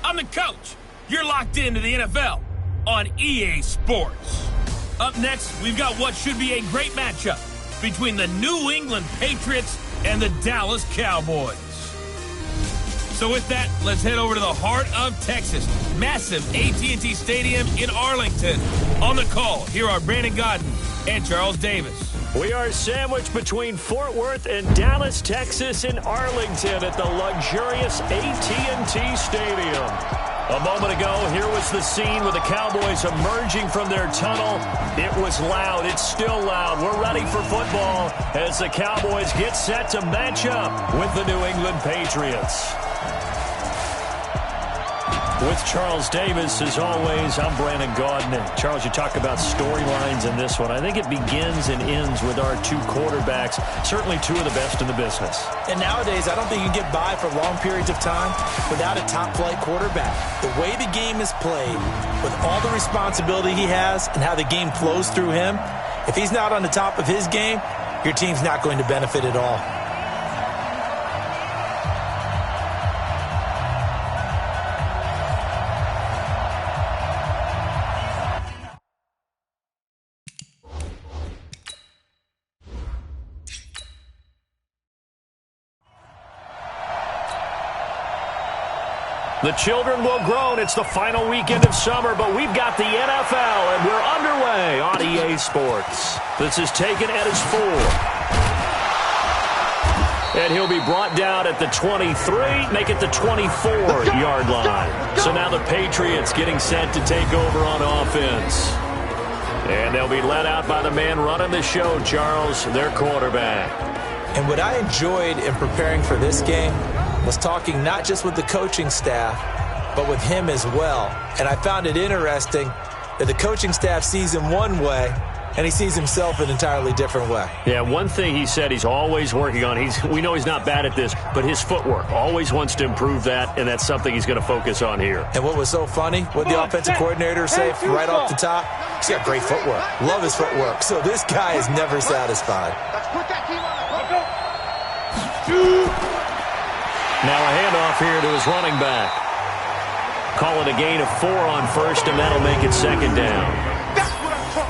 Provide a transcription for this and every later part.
I'm the coach. You're locked into the NFL on EA Sports. Up next, we've got what should be a great matchup between the New England Patriots and the Dallas Cowboys. So with that, let's head over to the heart of Texas. Massive AT&T Stadium in Arlington. On the call, here are Brandon Godden and Charles Davis. We are sandwiched between Fort Worth and Dallas, Texas in Arlington at the luxurious AT&T Stadium. A moment ago, here was the scene with the Cowboys emerging from their tunnel. It was loud. It's still loud. We're ready for football as the Cowboys get set to match up with the New England Patriots. With Charles Davis, as always, I'm Brandon Godden. And Charles, you talk about storylines in this one. I think it begins and ends with our two quarterbacks, certainly two of the best in the business. And nowadays, I don't think you can get by for long periods of time without a top-flight quarterback. The way the game is played, with all the responsibility he has and how the game flows through him, if he's not on the top of his game, your team's not going to benefit at all. The children will groan. It's the final weekend of summer, but we've got the NFL, and we're underway on EA Sports. This is taken at his 4. And he'll be brought down at the 23, make it the 24-yard line. So now the Patriots getting set to take over on offense. And they'll be led out by the man running the show, Charles, their quarterback. And what I enjoyed in preparing for this game was talking not just with the coaching staff, but with him as well. And I found it interesting that the coaching staff sees him one way, and he sees himself an entirely different way. Yeah, one thing he said he's always working on, we know he's not bad at this, but his footwork, always wants to improve that, and that's something he's going to focus on here. And what was so funny, what the offensive coordinator said right off the top, he's got great footwork. Love his footwork. So this guy is never satisfied. Now a handoff here to his running back. Call it a gain of 4 on first, and that'll make it second down.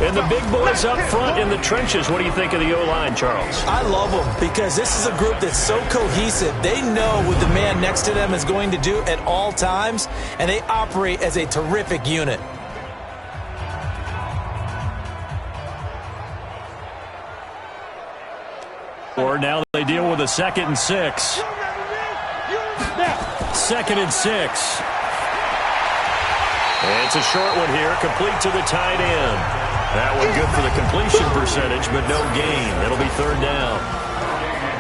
And the big boys up front in the trenches. What do you think of the O-line, Charles? I love them because this is a group that's so cohesive. They know what the man next to them is going to do at all times, and they operate as a terrific unit. Or now they deal with a 2nd and 6. 2nd and 6. And it's a short one here, complete to the tight end. That one good for the completion percentage, but no gain. It'll be 3rd down.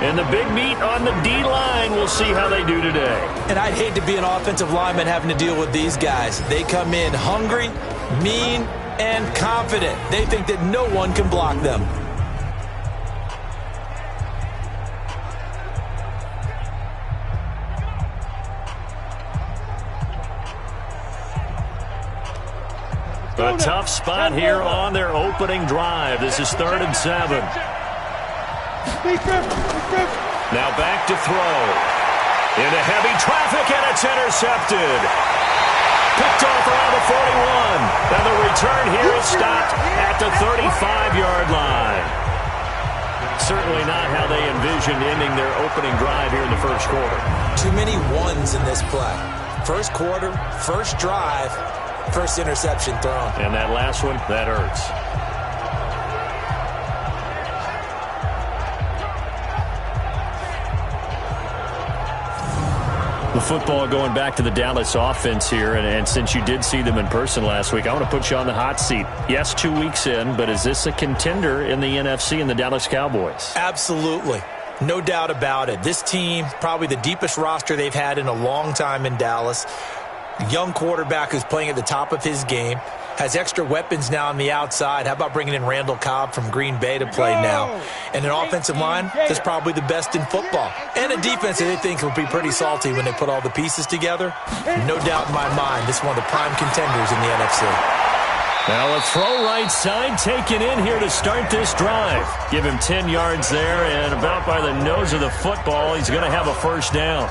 And the big meat on the D-line, we'll see how they do today. And I'd hate to be an offensive lineman having to deal with these guys. They come in hungry, mean, and confident. They think that no one can block them. A tough spot here on their opening drive. This is 3rd and 7. Now back to throw. Into heavy traffic, and it's intercepted. Picked off around the 41. And the return here is stopped at the 35-yard line. Certainly not how they envisioned ending their opening drive here in the first quarter. Too many ones in this play. First quarter, first drive, first interception thrown. And that last one, that hurts. The football going back to the Dallas offense here, and since you did see them in person last week, I want to put you on the hot seat. Yes, 2 weeks in, but is this a contender in the NFC in the Dallas Cowboys? Absolutely. No doubt about it. This team, probably the deepest roster they've had in a long time in Dallas. Young quarterback who's playing at the top of his game. Has extra weapons now on the outside. How about bringing in Randall Cobb from Green Bay to play now? And an offensive line that's probably the best in football. And a defense that they think will be pretty salty when they put all the pieces together. No doubt in my mind, this is one of the prime contenders in the NFC. Now a throw right side taken in here to start this drive. Give him 10 yards there, and about by the nose of the football, he's going to have a first down.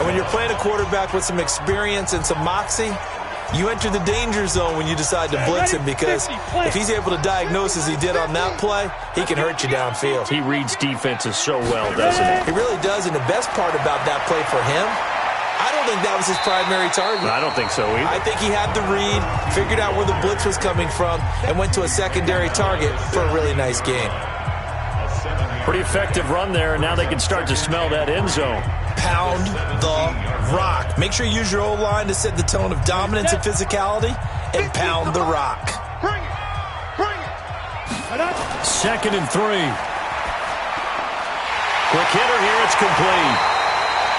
when you're playing a quarterback with some experience and some moxie, you enter the danger zone when you decide to blitz him, because if he's able to diagnose as he did on that play, he can hurt you downfield. He reads defenses so well, doesn't he? He really does, and the best part about that play for him, I don't think that was his primary target. I don't think so either. I think he had the read, figured out where the blitz was coming from, and went to a secondary target for a really nice game. Pretty effective run there, and now they can start to smell that end zone. Pound the rock. Make sure you use your O-line to set the tone of dominance and physicality, and pound the rock. Bring it. 2nd and 3. Quick hitter here. It's complete.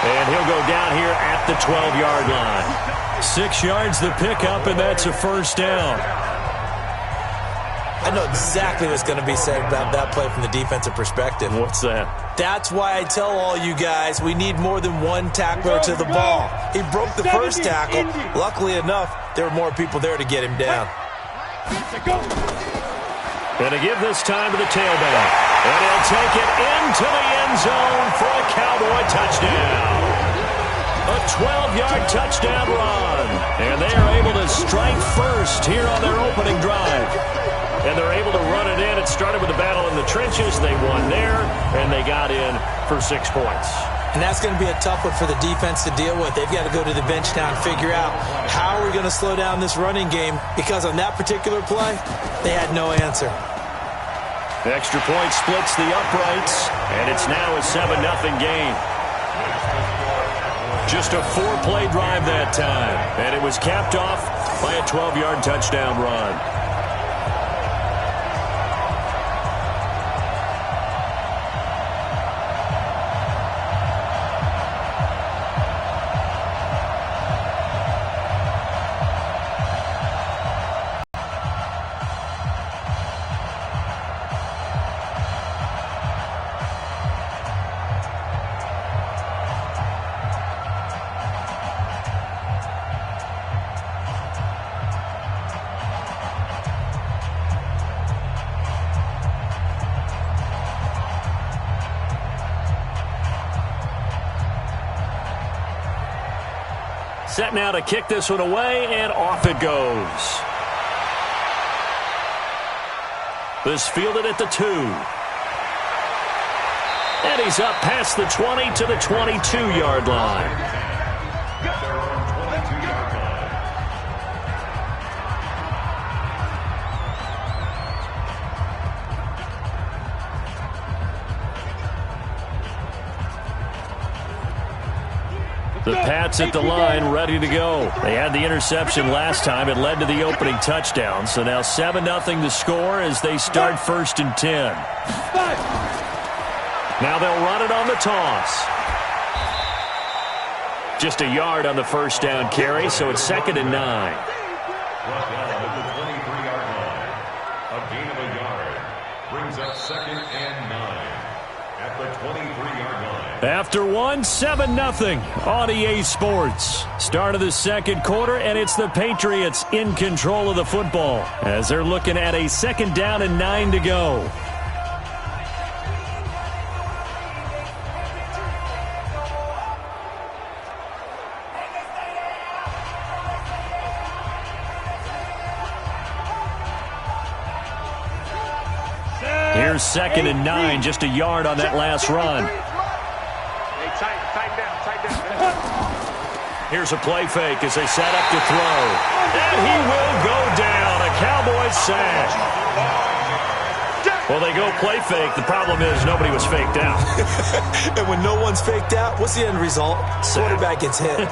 And he'll go down here at the 12-yard line. 6 yards the pickup, and that's a first down. I know exactly what's going to be said about that play from the defensive perspective. What's that? That's why I tell all you guys we need more than one tackler to the ball. He broke the first tackle. Luckily enough, there were more people there to get him down. Going to give this time to the tailback. And he'll take it into the end zone for a Cowboy touchdown. A 12-yard touchdown run. And they are able to strike first here on their opening drive. And they're able to run it in. It started with a battle in the trenches. They won there, and they got in for 6 points. And that's going to be a tough one for the defense to deal with. They've got to go to the bench now and figure out how are we going to slow down this running game, because on that particular play, they had no answer. The extra point splits the uprights, and it's now a 7-0 game. Just a 4-play drive that time, and it was capped off by a 12-yard touchdown run. Set now to kick this one away, and off it goes. This fielded at the 2. And he's up past the 20 to the 22-yard line. The Pats at the line, ready to go. They had the interception last time. It led to the opening touchdown. So now 7-0 to score as they start 1st and 10. Now they'll run it on the toss. Just a yard on the first down carry, so it's 2nd and 9. Brought down at the 23-yard line. A gain of a yard brings up 2nd and 9 at the 23-yard line. After 7-0 on EA Sports. Start of the second quarter, and it's the Patriots in control of the football as they're looking at a 2nd down and 9 to go. Here's 2nd and 9, just a yard on that last run. Here's a play fake as they set up to throw. And he will go down. A Cowboys sack. Well, they go play fake. The problem is nobody was faked out. And when no one's faked out, what's the end result? Quarterback gets hit.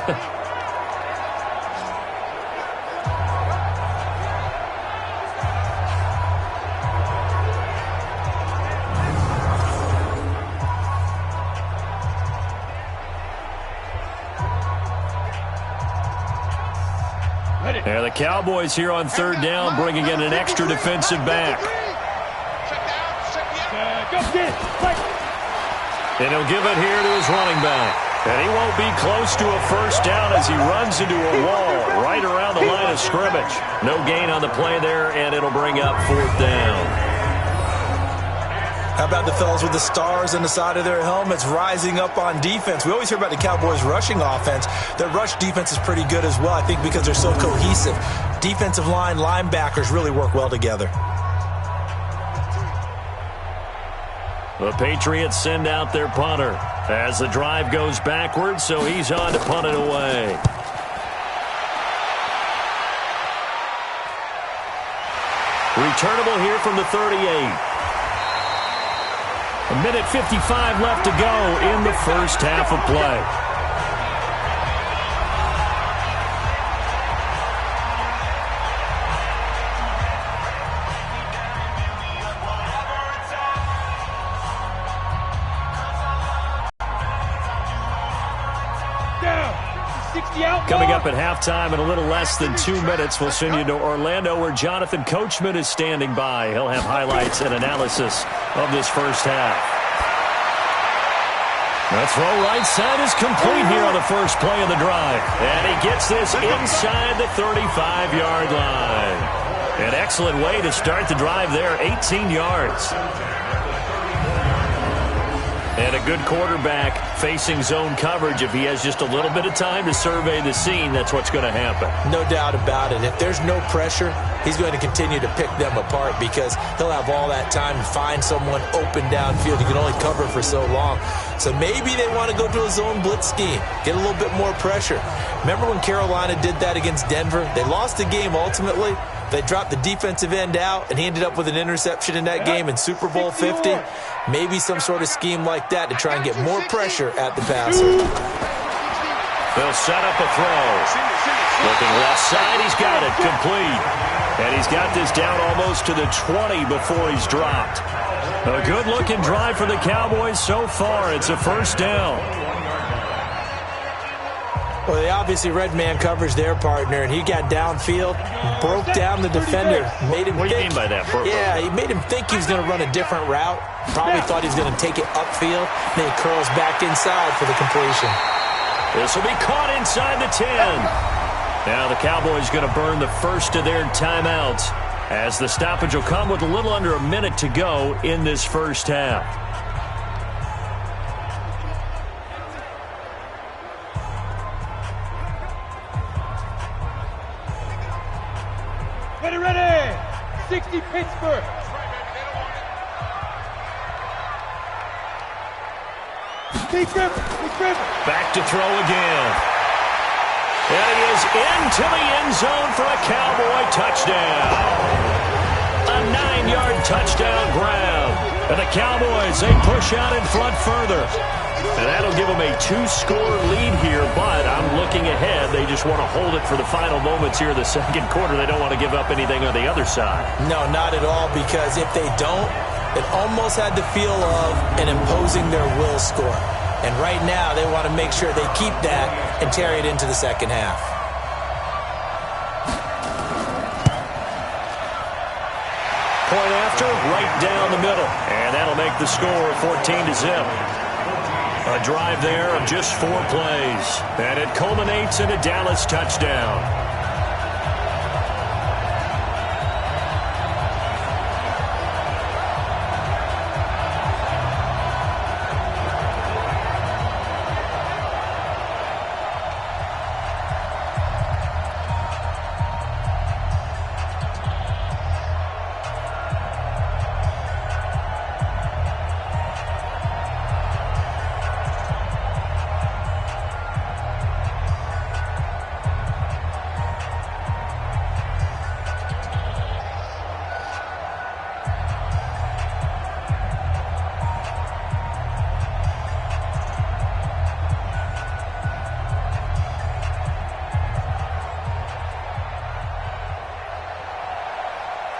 And the Cowboys here on 3rd down, bringing in an extra defensive back. And he'll give it here to his running back. And he won't be close to a first down as he runs into a wall right around the line of scrimmage. No gain on the play there, and it'll bring up 4th down. How about the fellas with the stars on the side of their helmets rising up on defense? We always hear about the Cowboys' rushing offense. Their rush defense is pretty good as well, I think, because they're so cohesive. Defensive line, linebackers really work well together. The Patriots send out their punter as the drive goes backwards, so he's on to punt it away. Returnable here from the 38. A minute 55 left to go in the first half of play. Coming up at halftime in a little less than 2 minutes, we'll send you to Orlando where Jonathan Coachman is standing by. He'll have highlights and analysis of this first half. The throw right side is complete here on the first play of the drive. And he gets this inside the 35-yard line. An excellent way to start the drive there, 18 yards. And a good quarterback facing zone coverage. If he has just a little bit of time to survey the scene, that's what's going to happen. No doubt about it. If there's no pressure, he's going to continue to pick them apart because he'll have all that time to find someone open downfield. He can only cover for so long. So maybe they want to go to a zone blitz scheme, get a little bit more pressure. Remember when Carolina did that against Denver? They lost the game ultimately. They dropped the defensive end out, and he ended up with an interception in that game in Super Bowl 50. Maybe some sort of scheme like that to try and get more pressure at the passer. They'll set up a throw. Looking left side, he's got it, complete. And he's got this down almost to the 20 before he's dropped. A good-looking drive for the Cowboys so far. It's a first down. Well, they obviously read man coverage their partner, and he got downfield, broke down the defender, made him think. What do you mean by that, Burke? Yeah, he made him think he was going to run a different route. Probably thought he was going to take it upfield. Then he curls back inside for the completion. This will be caught inside the 10. Now the Cowboys going to burn the first of their timeouts as the stoppage will come with a little under a minute to go in this first half. Ready. 60 Pittsburgh. Back to throw again. And he is into the end zone for a Cowboy touchdown. A 9-yard touchdown grab. And the Cowboys, they push out in front further. And that'll give them a 2-score lead here, but I'm looking ahead. They just want to hold it for the final moments here in the second quarter. They don't want to give up anything on the other side. No, not at all, because if they don't, it almost had the feel of an imposing their will score. And right now, they want to make sure they keep that and carry it into the second half. Point after, right down the middle. And that'll make the score 14-0. A drive there of just 4 plays. And it culminates in a Dallas touchdown.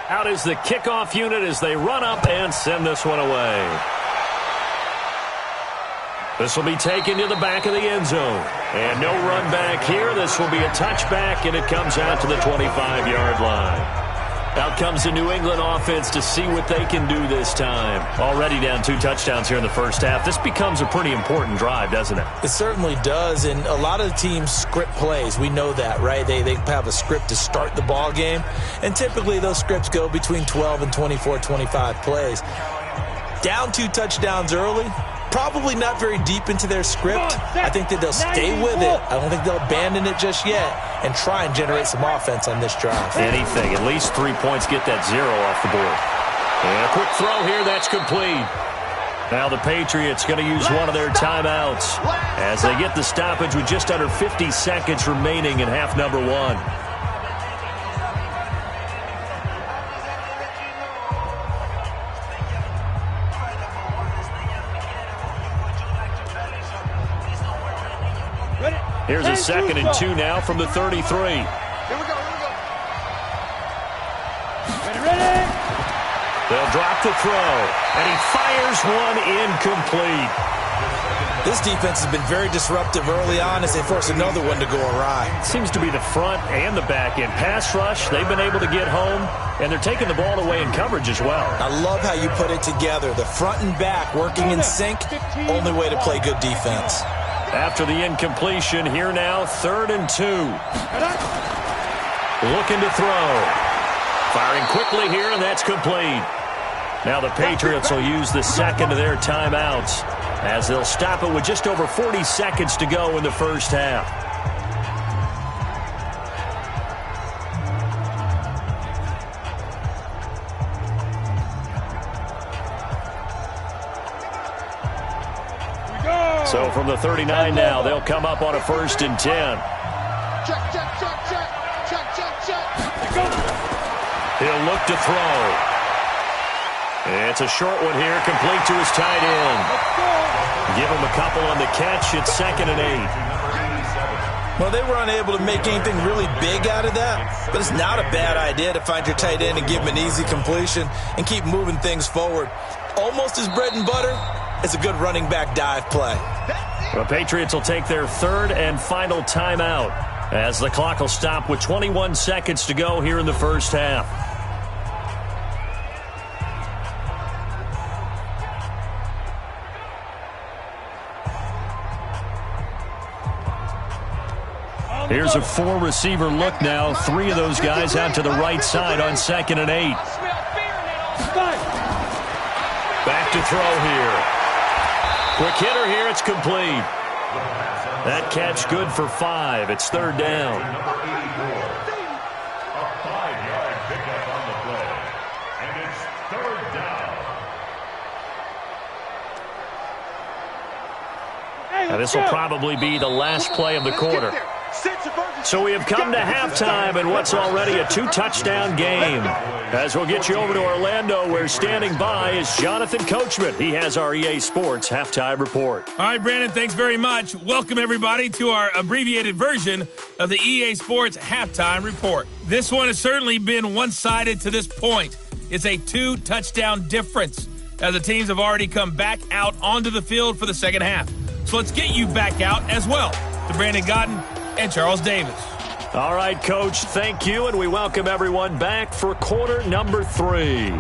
Out is the kickoff unit as they run up and send this one away. This will be taken to the back of the end zone. And no run back here. This will be a touchback, and it comes out to the 25-yard line. Out comes the New England offense to see what they can do this time. Already down 2 touchdowns here in the first half. This becomes a pretty important drive, doesn't it? It certainly does, and a lot of the teams script plays. We know that, right? They have a script to start the ball game, and typically those scripts go between 12 and 24, 25 plays. Down 2 touchdowns early. Probably not very deep into their script. I think that they'll stay with it. I don't think they'll abandon it just yet and try and generate some offense on this drive. Anything. At least 3 points get that 0 off the board. And a quick throw here. That's complete. Now the Patriots going to use one of their timeouts as they get the stoppage with just under 50 seconds remaining in half number 1. Here's a 2nd and 2 now from the 33. Here we go. Ready. They'll drop the throw, and he fires one incomplete. This defense has been very disruptive early on as they force another one to go awry. Seems to be the front and the back end. Pass rush, they've been able to get home, and they're taking the ball away in coverage as well. I love how you put it together. The front and back working in sync, only way to play good defense. After the incompletion, here now, 3rd and 2. Looking to throw. Firing quickly here, and that's complete. Now the Patriots will use the 2nd of their timeouts as they'll stop it with just over 40 seconds to go in the first half. So from the 39 now, they'll come up on a 1st and 10. Check. He'll look to throw. It's a short one here, complete to his tight end. Give him a couple on the catch. It's 2nd and 8. Well, they were unable to make anything really big out of that, but it's not a bad idea to find your tight end and give him an easy completion and keep moving things forward. Almost as bread and butter as a good running back dive play. The Patriots will take their 3rd and final timeout as the clock will stop with 21 seconds to go here in the first half. Here's a 4-receiver look now. 3 of those guys out to the right side on 2nd and 8. Back to throw here. Quick hitter here. It's complete. That catch good for 5. It's 3rd down. Number 84. A 5-yard pickup on the play. And it's 3rd down. Now this will probably be the last play of the quarter. So we have come to halftime in what's already a 2-touchdown game. As we'll get you over to Orlando, where standing by is Jonathan Coachman. He has our EA Sports Halftime Report. All right, Brandon, thanks very much. Welcome, everybody, to our abbreviated version of the EA Sports Halftime Report. This one has certainly been one-sided to this point. It's a 2-touchdown difference as the teams have already come back out onto the field for the second half. So let's get you back out as well to Brandon Godden and Charles Davis. All right, Coach, thank you, and we welcome everyone back for quarter number 3.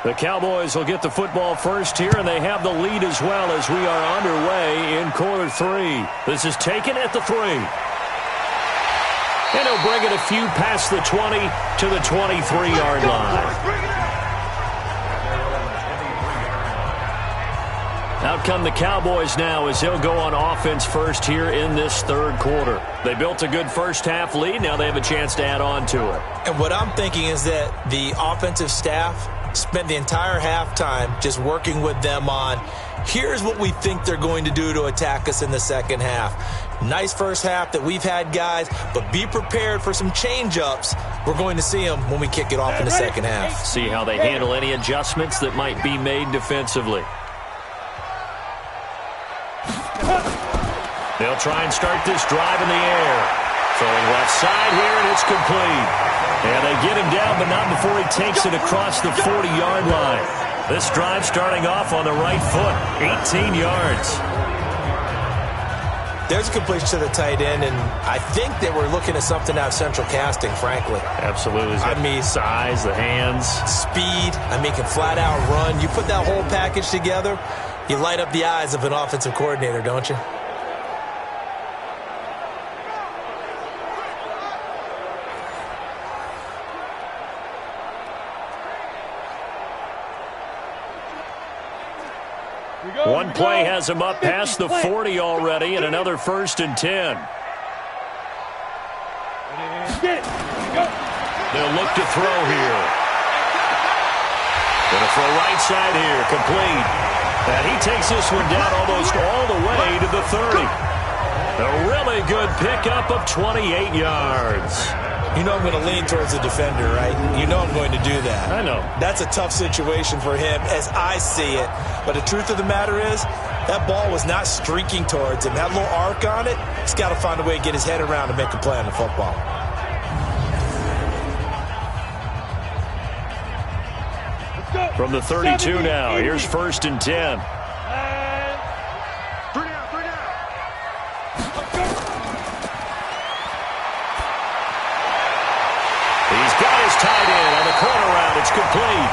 The Cowboys will get the football first here, and they have the lead as well as we are underway in quarter 3. This is taken at the 3. And he'll bring it a few past the 20 to the 23-yard line. Out come the Cowboys now as they'll go on offense first here in this 3rd quarter. They built a good first half lead. Now they have a chance to add on to it. And what I'm thinking is that the offensive staff spent the entire halftime just working with them on, here's what we think they're going to do to attack us in the second half. Nice first half that we've had, guys, but be prepared for some change-ups. We're going to see them when we kick it off in the second half. See how they handle any adjustments that might be made defensively. They'll try and start this drive in the air. Throwing left side here, and it's complete. And they get him down, but not before he takes it across the 40-yard line. This drive starting off on the right foot, 18 yards. There's a completion to the tight end, and I think they were looking at something out of central casting, frankly. Absolutely. I mean, size, the hands. Speed. I mean, can flat out run. You put that whole package together, you light up the eyes of an offensive coordinator, don't you? One play has him up past the 40 already, and another 1st and 10. They'll look to throw here. Going to throw right side here, complete. And he takes this one down almost all the way to the 30. A really good pickup of 28 yards. You know I'm going to lean towards the defender, right? You know I'm going to do that. I know. That's a tough situation for him as I see it. But the truth of the matter is, that ball was not streaking towards him. That little arc on it, he's got to find a way to get his head around and make a play on the football. From the 32 now, here's 1st and 10. Tied in on the corner route. It's complete.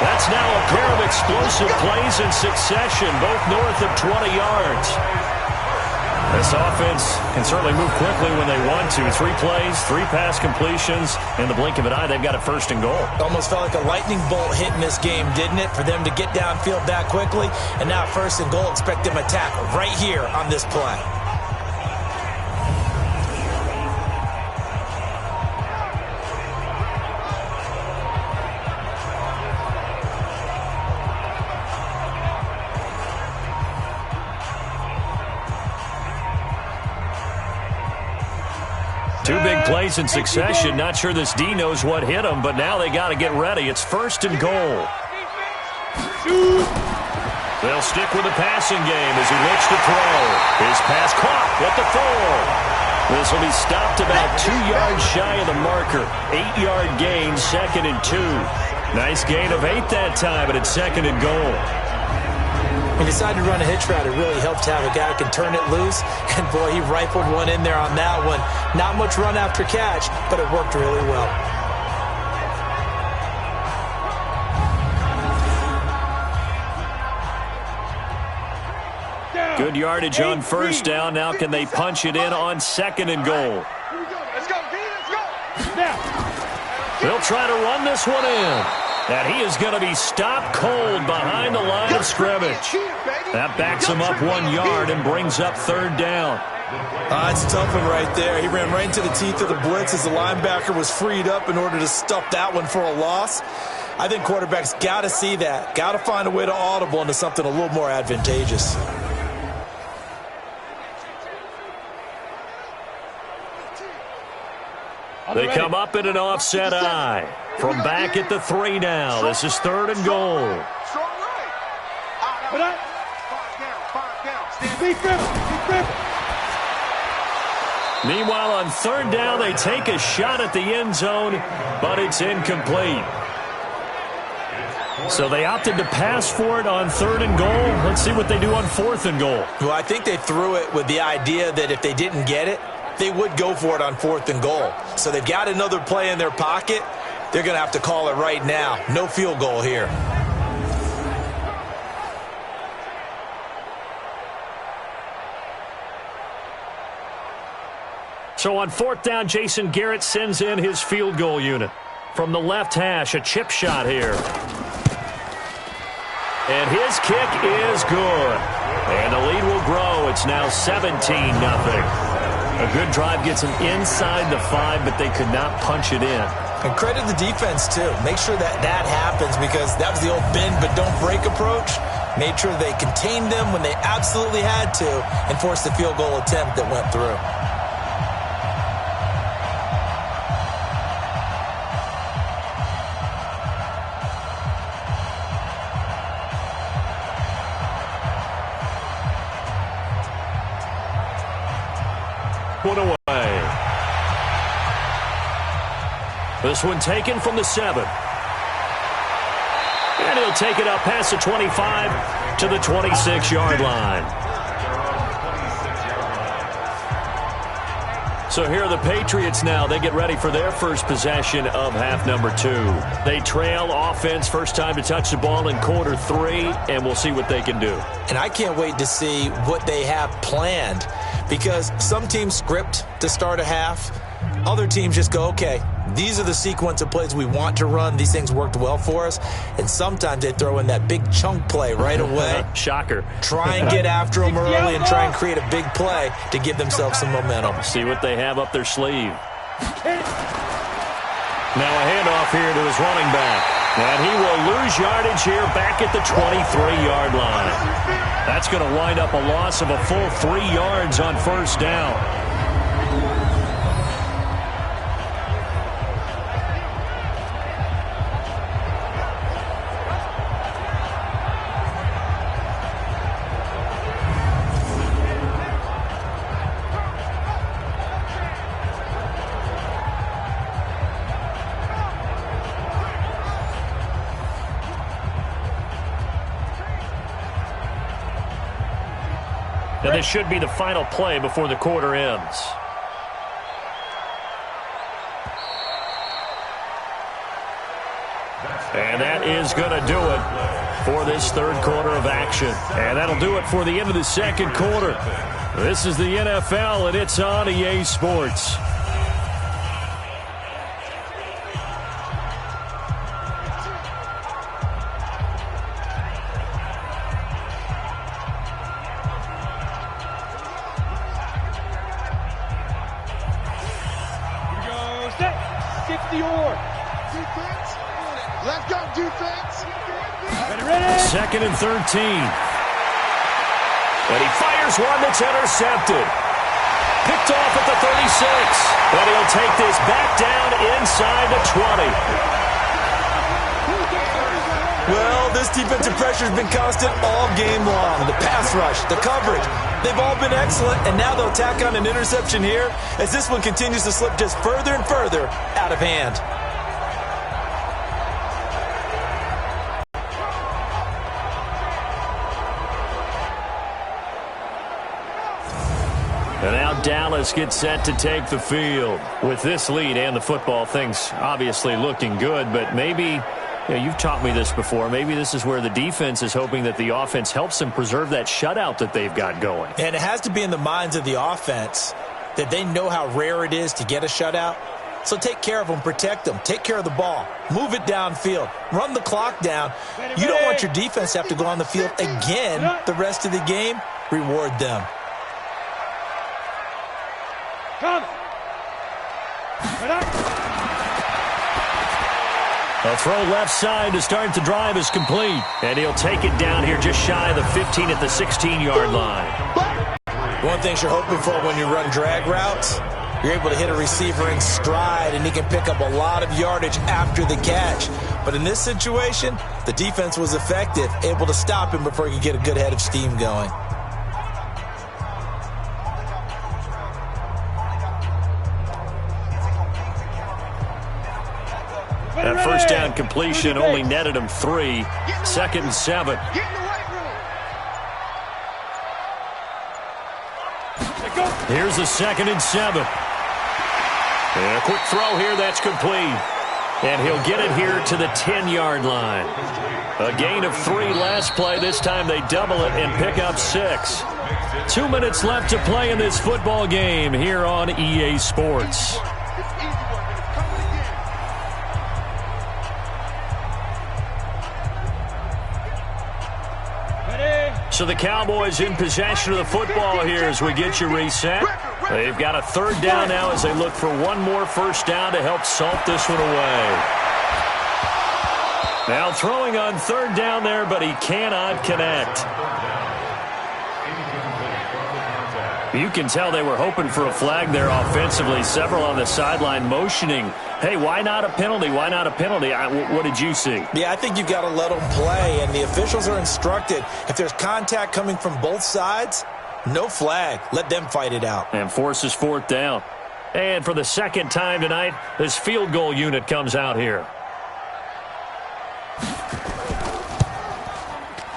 That's now a pair of explosive plays in succession, both north of 20 yards. This offense can certainly move quickly when they want to. 3 plays, 3 pass completions. In the blink of an eye, they've got a 1st and goal. Almost felt like a lightning bolt hit in this game, didn't it? For them to get downfield that quickly. And now 1st and goal, expect them to attack right here on this play. Two big plays in succession. Not sure this D knows what hit him, but now they got to get ready. It's 1st and goal. They'll stick with the passing game as he looks to throw. His pass caught at the 4. This will be stopped about 2 yards shy of the marker. 8-yard gain, 2nd and 2. Nice gain of 8 that time, but it's 2nd and goal. He decided to run a hitch route. It really helped to have a guy who can turn it loose. And, boy, he rifled one in there on that one. Not much run after catch, but it worked really well. Good yardage on 1st down. Now can they punch it in on 2nd and goal? Let's go, let's go. Now. They'll try to run this one in. And he is going to be stopped cold behind the line of scrimmage. That backs him up 1 yard and brings up 3rd down. It's a tough one right there. He ran right into the teeth of the blitz as the linebacker was freed up in order to stuff that one for a loss. I think quarterbacks got to see that. Got to find a way to audible into something a little more advantageous. They come up in an offset eye. From back at the 3 now. This is 3rd and goal. Meanwhile, on 3rd down, they take a shot at the end zone, but it's incomplete. So they opted to pass for it on 3rd and goal. Let's see what they do on 4th and goal. Well, I think they threw it with the idea that if they didn't get it, they would go for it on 4th and goal. So they've got another play in their pocket. They're going to have to call it right now. No field goal here. So on 4th down, Jason Garrett sends in his field goal unit. From the left hash, a chip shot here. And his kick is good. And the lead will grow. It's now 17-0. A good drive gets them inside the 5, but they could not punch it in. And credit the defense, too. Make sure that that happens because that was the old bend but don't break approach. Made sure they contained them when they absolutely had to and forced the field goal attempt that went through. Put away. This one taken from the 7. And he'll take it up past the 25 to the 26-yard line. So here are the Patriots now. They get ready for their first possession of half number 2. They trail offense, first time to touch the ball in quarter 3, and we'll see what they can do. And I can't wait to see what they have planned, because some teams script to start a half. Other teams just go, okay, these are the sequence of plays we want to run. These things worked well for us. And sometimes they throw in that big chunk play right away. Shocker. Try and get after them early and try and create a big play to give themselves some momentum. See what they have up their sleeve. Now a handoff here to his running back. And he will lose yardage here back at the 23-yard line. That's going to wind up a loss of a full 3 yards on first down. And this should be the final play before the quarter ends. And that is going to do it for this third quarter of action. And that'll do it for the end of the second quarter. This is the NFL, and it's on EA Sports. Let's go, defense. Second and 13. And he fires one that's intercepted. Picked off at the 36. And he'll take this back down inside the 20. Well, this defensive pressure has been constant all game long. The pass rush, the coverage, they've all been excellent. And now they'll tack on an interception here as this one continues to slip just further and further out of hand. And now Dallas gets set to take the field. With this lead and the football, things obviously looking good, but maybe, you've taught me this before, maybe this is where the defense is hoping that the offense helps them preserve that shutout that they've got going. And it has to be in the minds of the offense that they know how rare it is to get a shutout. So take care of them, protect them, take care of the ball, move it downfield, run the clock down. You don't want your defense to have to go on the field again the rest of the game. Reward them. A throw left side to start the drive is complete. And he'll take it down here just shy of the 15 at the 16-yard line. One thing you're hoping for when you run drag routes, you're able to hit a receiver in stride, and he can pick up a lot of yardage after the catch. But in this situation, the defense was effective, able to stop him before he could get a good head of steam going. That first down completion only netted him 3. 2nd and 7. Here's the 2nd and 7. And a quick throw here, that's complete. And he'll get it here to the 10-yard line. A gain of 3 last play. This time they double it and pick up 6. 2 minutes left to play in this football game here on EA Sports. So the Cowboys in possession of the football here as we get you reset. They've got a 3rd down now as they look for one more first down to help salt this one away. Now throwing on 3rd down there, but he cannot connect. You can tell they were hoping for a flag there offensively. Several on the sideline motioning, hey, why not a penalty? Why not a penalty? What did you see? Yeah, I think you've got to let them play, and the officials are instructed. If there's contact coming from both sides, no flag. Let them fight it out. And forces 4th down. And for the second time tonight, this field goal unit comes out here.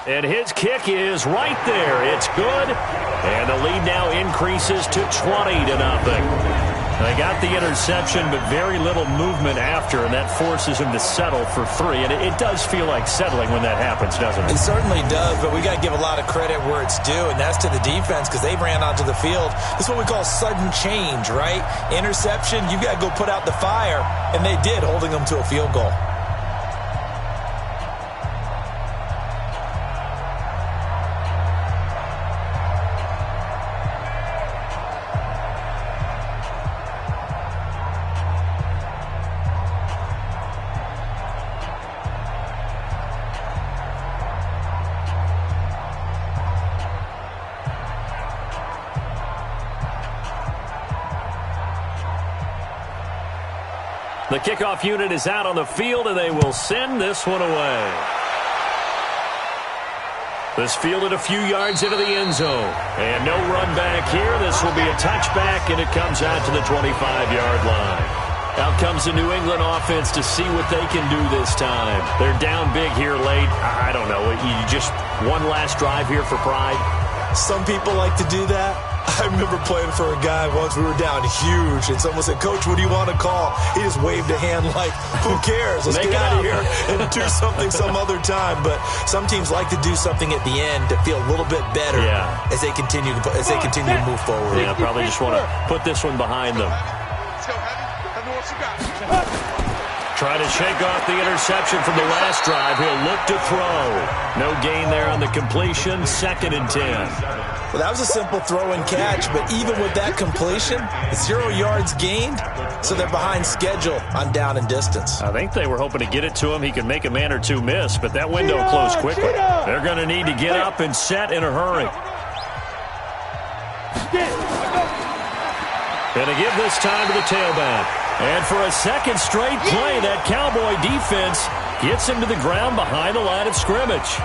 And his kick is right there. It's good. And the lead now increases to 20-0. They got the interception, but very little movement after, and that forces him to settle for 3. And it does feel like settling when that happens, doesn't it? It certainly does, but we got to give a lot of credit where it's due, and that's to the defense because they ran onto the field. This is what we call sudden change, right? Interception, you got to go put out the fire, and they did, holding them to a field goal. The kickoff unit is out on the field, and they will send this one away. This fielded a few yards into the end zone. And no run back here. This will be a touchback, and it comes out to the 25-yard line. Out comes the New England offense to see what they can do this time. They're down big here late. I don't know. You just one last drive here for pride. Some people like to do that. I remember playing for a guy once. We were down huge, and someone said, "Coach, what do you want to call?" He just waved a hand like, "Who cares? Let's get out of here and do something some other time." But some teams like to do something at the end to feel a little bit better as they continue to move forward. Yeah, probably just want to put this one behind them. Trying to shake off the interception from the last drive. He'll look to throw. No gain there on the completion. 2nd and 10. Well, that was a simple throw and catch, but even with that completion, 0 yards gained, so they're behind schedule on down and distance. I think they were hoping to get it to him. He could make a man or two miss, but that window closed quickly. They're going to need to get up and set in a hurry. Going to give this time to the tailback. And for a second straight play, that Cowboy defense gets him to the ground behind the line of scrimmage.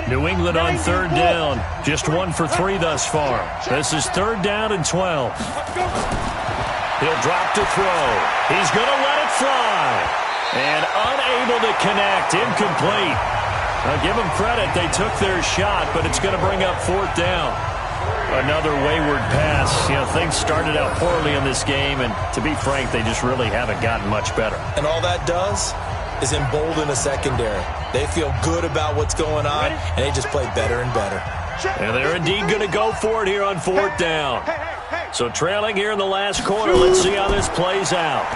New England on 3rd down. Just 1 for 3 thus far. This is 3rd down and 12. He'll drop to throw. He's going to let it fly. And unable to connect. Incomplete. I'll give them credit. They took their shot, but it's going to bring up 4th down. Another wayward pass. You know, things started out poorly in this game, and to be frank, they just really haven't gotten much better. And all that does is embolden a secondary. They feel good about what's going on, and they just play better and better. And they're indeed going to go for it here on 4th down. So trailing here in the last quarter, let's see how this plays out.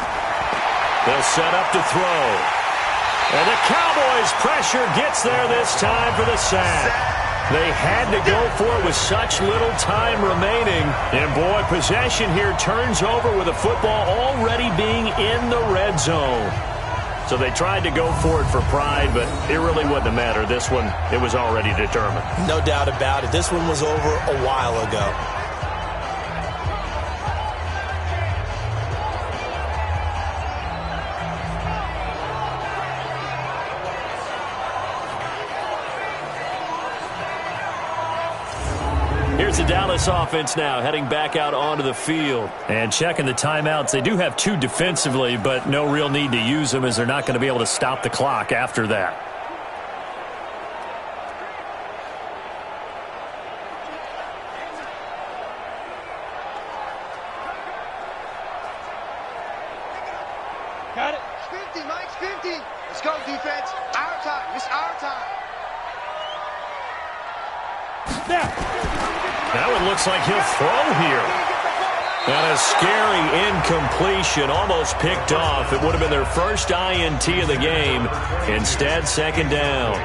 They'll set up to throw. And the Cowboys' pressure gets there this time for the sack. They had to go for it with such little time remaining. And, boy, possession here turns over with the football already being in the red zone. So they tried to go for it for pride, but it really wouldn't have mattered. This one, it was already determined. No doubt about it. This one was over a while ago. Here's the Dallas offense now, heading back out onto the field. And checking the timeouts. They do have 2 defensively, but no real need to use them as they're not going to be able to stop the clock after that. Got it. 50, Mike, 50. Let's go, defense. Our time. It's our time. That one looks like he'll throw here. And a scary incompletion, almost picked off. It would have been their first INT of the game. Instead, 2nd down.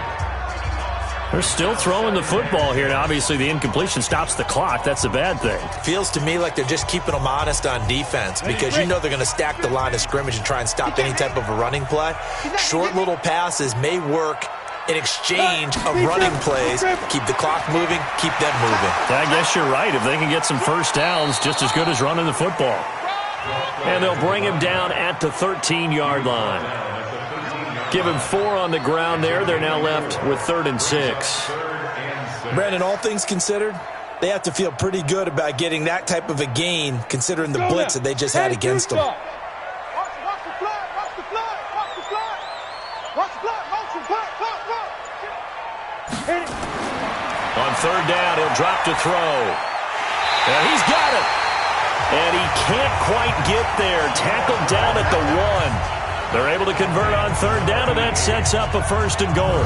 They're still throwing the football here. Now, obviously, the incompletion stops the clock. That's a bad thing. Feels to me like they're just keeping them honest on defense because you know they're going to stack the line of scrimmage and try and stop any type of a running play. Short little passes may work in exchange of running plays. Keep the clock moving, keep them moving. I guess you're right. If they can get some first downs, just as good as running the football. And they'll bring him down at the 13-yard line. Give him 4 on the ground there. They're now left with 3rd and 6. Brandon, all things considered, they have to feel pretty good about getting that type of a gain considering the blitz that they just had against them. Watch the flag, watch the flag, watch the flag. Watch the flag, motion, flag. Hit it. On 3rd down, he'll drop to throw. And he's got it. And he can't quite get there. Tackled down at the 1. They're able to convert on 3rd down, and that sets up a 1st and goal.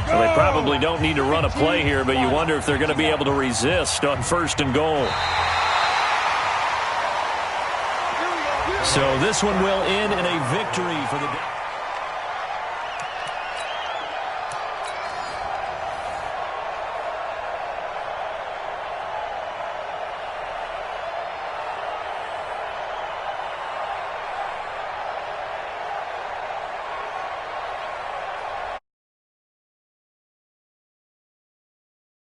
Well, they probably don't need to run a play here, but you wonder if they're going to be able to resist on 1st and goal. So this one will end in a victory for the